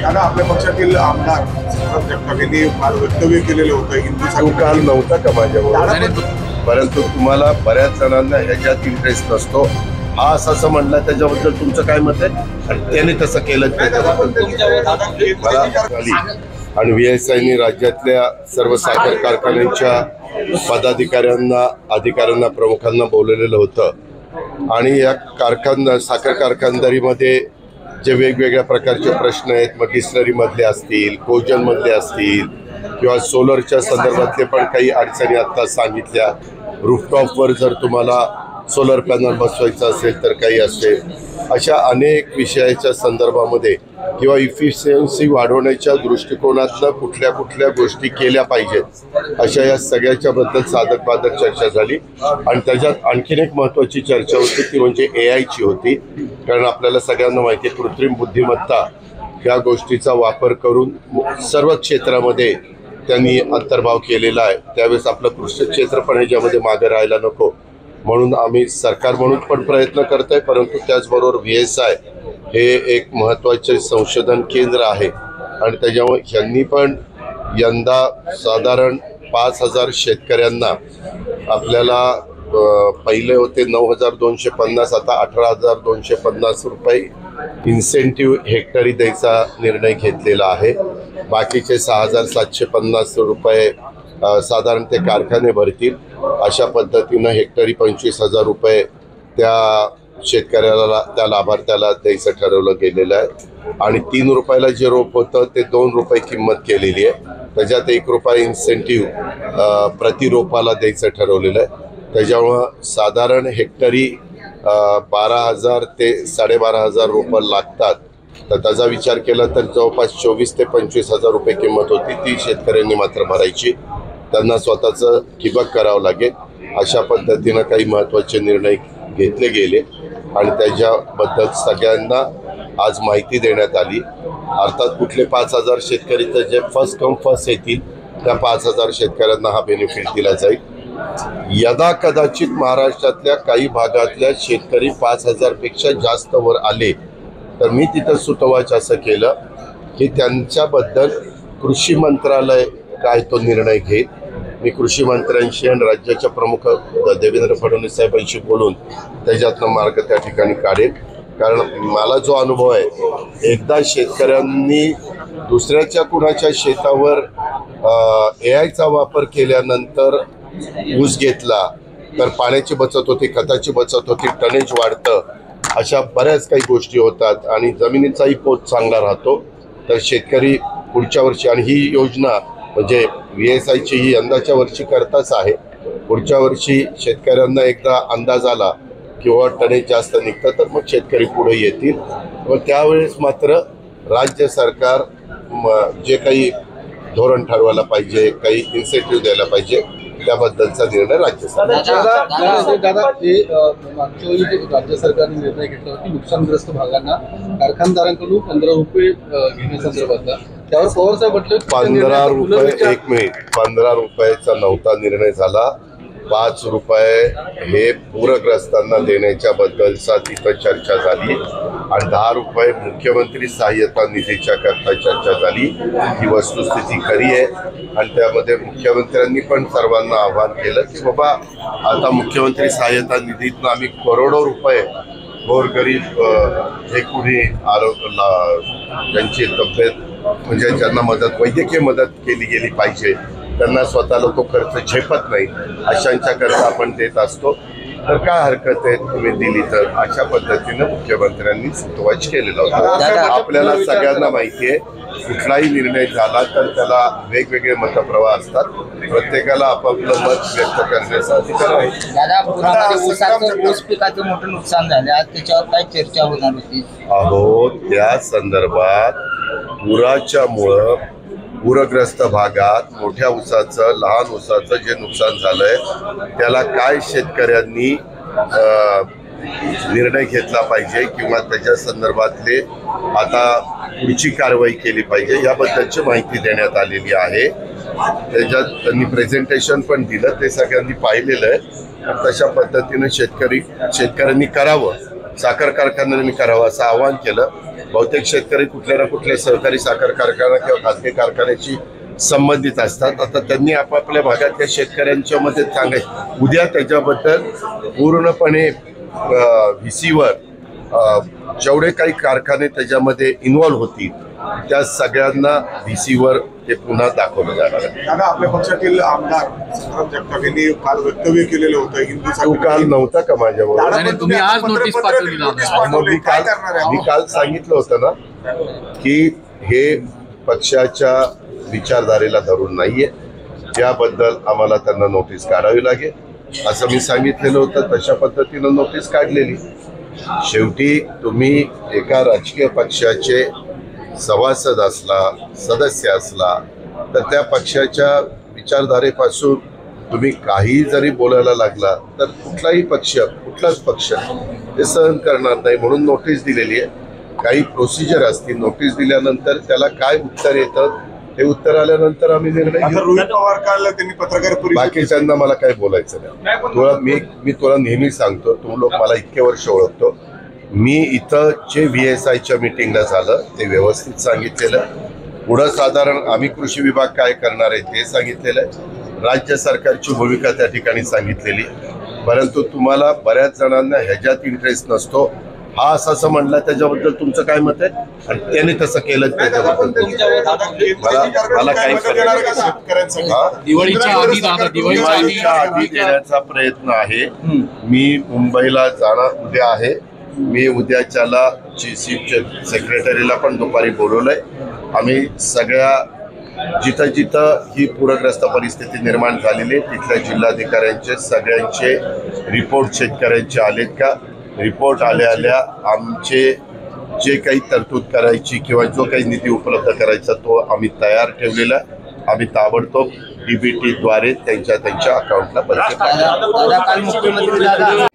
दादा, आपल्या पक्षातील आमदार संग्राम जगताप यांनी फार वक्तव्य केलेलं होतं हिंदू काल नव्हता का माझ्यावर, दादा, परंतु तुम्हाला बऱ्याच जणांना ह्याच्यात इंटरेस्ट नसतो. हा असं म्हणला त्याच्याबद्दल तुमचं काय मत आहे? आणि त्याने तसं केलं मला आणि VSIनी राज्यातल्या सर्व साखर कारखान्यांच्या पदाधिकाऱ्यांना, अधिकाऱ्यांना, प्रमुखांना बोलवलेलं होतं. आणि या साखर कारखानदारीमध्ये जे वेगवेगळ्या प्रकारचे प्रश्न आहेत, मग डिस्टलरीमधले असतील, कोजनमधले असतील किंवा सोलरच्या संदर्भातले पण काही अडचणी आत्ता सांगितल्या. रूफटॉपवर जर तुम्हाला सोलर पॅनल बसवायचं असेल तर काही असेल, अशा अनेक विषयाच्या संदर्भामध्ये किंवा इफिशियन्सी वाढवण्याच्या दृष्टिकोनातनं कुठल्या कुठल्या गोष्टी केल्या पाहिजेत, अशा या सगळ्याच्या बद्दल साधक बाधक चर्चा झाली. आणि त्याच्यात आणखीन एक महत्त्वाची चर्चा होती, ती म्हणजे AIची होती. कारण आपल्याला सगळ्यांना माहिती आहे, कृत्रिम बुद्धिमत्ता या गोष्टीचा वापर करून सर्व क्षेत्रामध्ये त्यांनी अंतर्भाव केलेला आहे. त्यावेळेस आपलं कृषी क्षेत्र पण ह्याच्यामध्ये मागे राहायला नको म्हणून आम्ही सरकार म्हणून पण प्रयत्न करत आहे. परंतु त्याचबरोबर VSI हे एक महत्त्वाचे संशोधन केंद्र आहे आणि त्याच्यामुळे ह्यांनी पण यंदा साधारण 5,000 शेतकऱ्यांना, आपल्याला पहिले होते 9,250, आता 18,250 रुपये इन्सेंटिव्ह हेक्टरी द्यायचा निर्णय घेतलेला आहे. बाकीचे 6,750 रुपये साधारण ते कारखाने भरतील. अशा पद्धतीनं हेक्टरी 25,000 रुपये त्या शेतकऱ्याला, त्या लाभार्थ्याला द्यायचं ठरवलं गेलेलं आहे. आणि 3 रुपयाला जे रोप होतं ते 2 रुपये किंमत केलेली आहे. त्याच्यात 1 रुपया इन्सेंटिव्ह प्रति रोपाला द्यायचं ठरवलेलं आहे. त्याच्यामुळं साधारण हेक्टरी 12,000 ते 12,500 रुपये लागतात. तर त्याचा विचार केला तर जवळपास 24,000 ते 25,000 रुपये किंमत होती, ती शेतकऱ्यांनी मात्र भरायची. त्यांना स्वतःचं ठिबक करावं लागेल. अशा पद्धतीनं काही महत्त्वाचे निर्णय घेतले गेले आणि त्याच्याबद्दल सगळ्यांना आज माहिती देण्यात आली. अर्थात कुठले 5,000 शेतकरी तर जे फर्स्ट कम फर्स्ट येतील त्या 5,000 शेतकऱ्यांना हा बेनिफिट दिला जाईल. यदा कदाचित महाराष्ट्रातल्या काही भागातल्या शेतकरी 5,000 पेक्षा जास्त वर आले तर मी तिथं सुतवाच असं केलं की त्यांच्याबद्दल कृषी मंत्रालय काय तो निर्णय घेईल. मी कृषी मंत्र्यांशी आणि राज्याच्या प्रमुख देवेंद्र फडणवीस साहेबांशी बोलून त्याच्यातनं मार्ग त्या ठिकाणी काढेल. कारण मला जो अनुभव आहे, एकदा शेतकऱ्यांनी दुसऱ्याच्या कुणाच्या शेतावर AIचा वापर केल्यानंतर ऊस घेतला तर पाण्याची बचत होती, खताची बचत होती, टनेज वाढतं, अशा बऱ्याच काही गोष्टी होतात आणि जमिनीचाही पोत चांगला राहतो. तर शेतकरी पुढच्या वर्षी, आणि ही योजना म्हणजे VSIची ही यंदाच्या वर्षी करताच आहे, पुढच्या वर्षी शेतकऱ्यांना एकदा अंदाज आला किंवा टनेज जास्त निघतं तर मग शेतकरी पुढे येतील. व त्यावेळेस मात्र राज्य सरकार जे काही धोरण ठरवायला पाहिजे, काही इन्सेंटिव्ह द्यायला पाहिजे, त्याबद्दलचा निर्णय राज्य सरकार. दादा, मागच्या वेळी राज्य सरकारने निर्णय घेतला की नुकसानग्रस्त भागांना कारखानदारांकडून 15 रुपये घेण्यासंदर्भातला, त्यावर पवार साहेब म्हटलं 15 रुपये, 1 मिनिट, 15 रुपयाचा नव्हता निर्णय झाला. 5 रुपये हे पूरग्रस्तांना देण्याच्या बद्दलचा तिथं चर्चा झाली आणि 10 रुपये मुख्यमंत्री सहाय्यता निधीच्या करता चर्चा झाली. ही वस्तुस्थिती खरी आहे आणि त्यामध्ये मुख्यमंत्र्यांनी पण सर्वांना आवाहन केलं की बाबा आता मुख्यमंत्री सहाय्यता निधीतून आम्ही करोडो रुपये गोरगरीब जे कुणी त्यांची तब्येत म्हणजे ज्यांना मदत, वैद्यकीय मदत केली गेली पाहिजे, त्यांना स्वतः लोक खर्च झेपत नाही, अशांच्याकरता आपण देत असतो. तर काय हरकत आहे तुम्ही दिली तर, अशा पद्धतीनं मुख्यमंत्र्यांनी सुतवाच केलेला होता. आपल्याला सगळ्यांना माहिती आहे, कुठलाही निर्णय झाला तर त्याला वेगवेगळे मतप्रवाह असतात. प्रत्येकाला आपापलं मत व्यक्त करण्याचा अधिकार आहे. दादा, ऊस पिकाचं मोठं नुकसान झालं, आज त्याच्यावर काय चर्चा होणार होती? अहो, त्या संदर्भात पुराच्यामुळं पूरग्रस्त भागात मोठ्या ऊसाचं, लहान ऊसाचं जे नुकसान झालंय त्याला काय शेतकऱ्यांनी निर्णय घेतला पाहिजे किंवा त्याच्या संदर्भातले आता पुढची कारवाई केली पाहिजे याबद्दलची माहिती देण्यात आलेली आहे. त्याच्यात त्यांनी प्रेझेंटेशन पण दिलं, ते सगळ्यांनी पाहिलेलं आहे. तशा पद्धतीने शेतकऱ्यांनी करावं, साखर कारखान्यांनी करावं असं आवाहन केलं. बहुतेक शेतकरी कुठल्या ना कुठल्या सहकारी साखर कारखाना किंवा खाजगी कारखान्याशी संबंधित असतात. आता त्यांनी आपापल्या भागातल्या शेतकऱ्यांच्या मध्ये सांगायचं. उद्या त्याच्याबद्दल पूर्णपणे व्हीसीवर जेवढे काही कारखाने त्याच्यामध्ये इन्व्हॉल्व्ह होतील त्या सगळ्यांना व्हीसीवर ते पुन्हा दाखवलं जाणार आहे. दादा, आपल्या पक्षातील आमदार संग्राम जगताप यांनी काल वक्तव्य केलेलं होतं तो हिंदू काल नव्हता का माझ्यावर? दादा, पण तुम्ही आज पत्र- नोटीस पत्र- पाठवली ना. नोटीस मग पाठवली. काय करणार आहे? मी काल सांगितलं होतं ना की हे पक्षाच्या विचारधारेला धरून नाहीये, त्याबद्दल आम्हाला त्यांना नोटीस काढावी लागेल असं मी सांगितलेलं होतं. तशा पद्धतीनं नोटीस काढलेली. शेवटी तुम्ही एका राजकीय पक्षाचे सभासद असला, सदस्य असला, तर त्या पक्षाच्या विचारधारेपासून तुम्ही काही जरी बोलायला लागला तर कुठलाच पक्ष ते सहन करणार नाही. म्हणून नोटीस दिलेली आहे. काही प्रोसिजर असतील. नोटीस दिल्यानंतर त्याला काय उत्तर येतं हे उत्तर आल्यानंतर आम्ही निर्णय आता घेऊ. रोहित पवार काल त्यांनी पत्रकार परिषद बाकीच्यांना मला काही बोलायचं नाही. मी तुला नेहमी सांगतो, तू लोक मला इतके वर्ष ओळखतो. मी इथं जे VSIच्या मिटिंगला झालं ते व्यवस्थित सांगितलेलं. पुढं साधारण आम्ही कृषी विभाग काय करणार आहे ते सांगितलेलं आहे. राज्य सरकारची भूमिका त्या ठिकाणी सांगितलेली. परंतु तुम्हाला बऱ्याच जणांना ह्याच्यात इंटरेस्ट नसतो. हा असं म्हणला त्याच्याबद्दल तुमचं काय मत आहे? आणि त्याने तसं केलं त्याच्याबद्दल मला काही फरक नाही. शेतकऱ्यांसाठी हा? दिवाळीच्या आधी दादा, दिवाळीच्या आधी देण्याचा प्रयत्न आहे. मी मुंबईला जाणार उद्या आहे. मी उद्याच्याला चीफ सेक्रेटरीला पण दुपारी बोलवलंय. आम्ही सगळ्या जिथं ही पूरग्रस्त परिस्थिती निर्माण झालेली आहे तिथल्या जिल्हाधिकाऱ्यांचे सगळ्यांचे रिपोर्ट शेतकऱ्यांचे आलेत का? रिपोर्ट आल्या आमचे जे काही तरतूद करायची किंवा जो काही निधी उपलब्ध करायचा तो आम्ही तयार ठेवलेला आहे. आम्ही ताबडतोब DBT द्वारे त्यांच्या अकाउंटला पैसे दादा, काल मुख्यमंत्री दादा